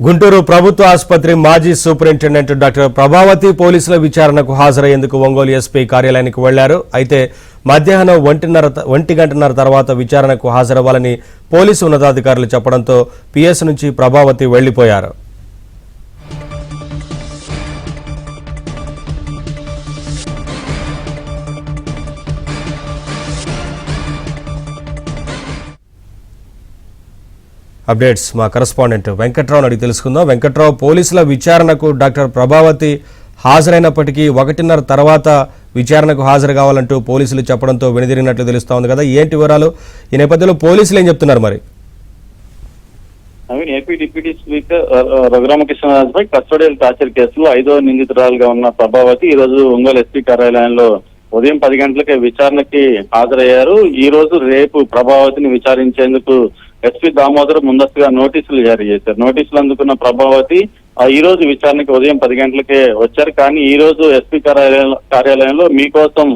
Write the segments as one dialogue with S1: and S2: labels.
S1: గుంటూరు ప్రభుత్వ ఆసుపత్రి మాజీ సూపరింటెండెంట్ డాక్టర్ ప్రభావతి పోలీసుల విచారణకు హాజరయ్యేందుకు ఒంగోలు ఎస్పీ కార్యాలయానికి వెళ్లారు. అయితే మధ్యాహ్నం 1:30 తర్వాత విచారణకు హాజరవ్వాలని పోలీసు ఉన్నతాధికారులు చెప్పడంతో పిఎస్ నుంచి ప్రభావతి వెళ్లిపోయారు. అప్డేట్స్ మా కరెస్పాండెంట్ వెంకట్రావు అడిగి తెలుసుకుందాం. వెంకట్రావు, పోలీసుల విచారణకు డాక్టర్ ప్రభావతి హాజరైనప్పటికీ 1:30 తర్వాత విచారణకు హాజరు కావాలంటూ పోలీసులు చెప్పడంతో వెనుదిరిగినట్లు తెలుస్తా ఉంది కదా, ఏంటి వివరాలు? ఈ నేపథ్యంలో పోలీసులు ఏం చెప్తున్నారు మరి?
S2: ఏపీ డిప్యూటీ స్పీకర్ రఘురామకృష్ణరాజుపై కస్టోడియల్ టార్చర్ కేసులో 5వ నిందితురాలుగా ఉన్న ప్రభావతి ఈ రోజు ఒంగోలు ఎస్పీ కార్యాలయంలో ఉదయం 10 గంటలకే విచారణకి హాజరయ్యారు. ఈ రోజు రేపు ప్రభావతిని విచారించేందుకు ఎస్పీ దామోదర్ ముందస్తుగా నోటీసులు జారీ చేశారు. నోటీసులు అందుకున్న ప్రభావతి ఈ రోజు విచారణకి ఉదయం 10 గంటలకే వచ్చారు. కానీ ఈ రోజు ఎస్పీ కార్యాలయంలో మీకోసం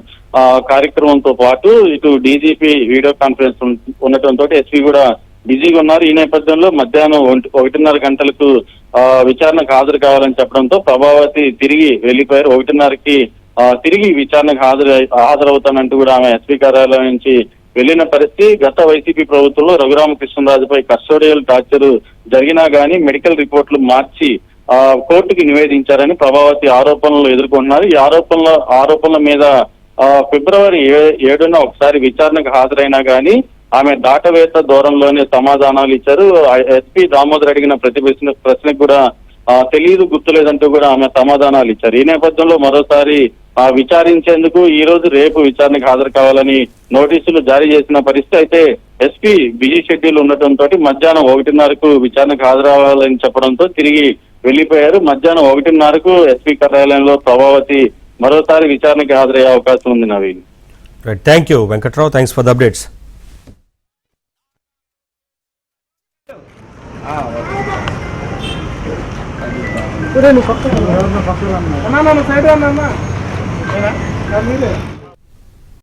S2: కార్యక్రమంతో పాటు ఇటు డీజీపీ వీడియో కాన్ఫరెన్స్ ఉండటంతో ఎస్పీ కూడా బిజీగా ఉన్నారు. ఈ నేపథ్యంలో మధ్యాహ్నం 1:30 గంటలకు విచారణకు హాజరు కావాలని చెప్పడంతో ప్రభావతి తిరిగి వెళ్లిపోయారు. 1:30కి తిరిగి విచారణకు హాజరవుతానంటూ కూడా ఆమె ఎస్పీ కార్యాలయం నుంచి వెళ్లిన పరిస్థితి. గత వైసీపీ ప్రభుత్వంలో రఘురామకృష్ణరాజుపై కస్టోడియల్ టార్చర్ జరిగినా గానీ మెడికల్ రిపోర్టులు మార్చి కోర్టుకి నివేదించారని ప్రభావతి ఆరోపణలు ఎదుర్కొంటున్నారు. ఈ ఆరోపణల మీద ఫిబ్రవరి 7న ఒకసారి విచారణకు హాజరైనా గానీ ఆమె దాటవేత దూరంలోనే సమాధానాలు ఇచ్చారు. ఎస్పీ దామోదర్ అడిగిన ప్రతి ప్రశ్నకు కూడా తెలియదు, గుర్తులేదంటూ కూడా ఆమె సమాధానాలు ఇచ్చారు. ఈ నేపథ్యంలో మరోసారి విచారించేందుకు ఈ రోజు రేపు విచారణకు హాజరు కావాలని నోటీసులు జారీ చేసిన పరిస్థితి. అయితే ఎస్పీ బిజీ షెడ్యూల్ ఉండటంతో మధ్యాహ్నం 1:30కు విచారణకు హాజరవ్వాలని చెప్పడంతో తిరిగి వెళ్లిపోయారు. మధ్యాహ్నం 1:30కు ఎస్పీ కార్యాలయంలో ప్రభావతి మరోసారి విచారణకు హాజరయ్యే అవకాశం ఉంది. Naveen,
S1: thank you Venkatrao, thanks for the updates.
S3: Side అన్నా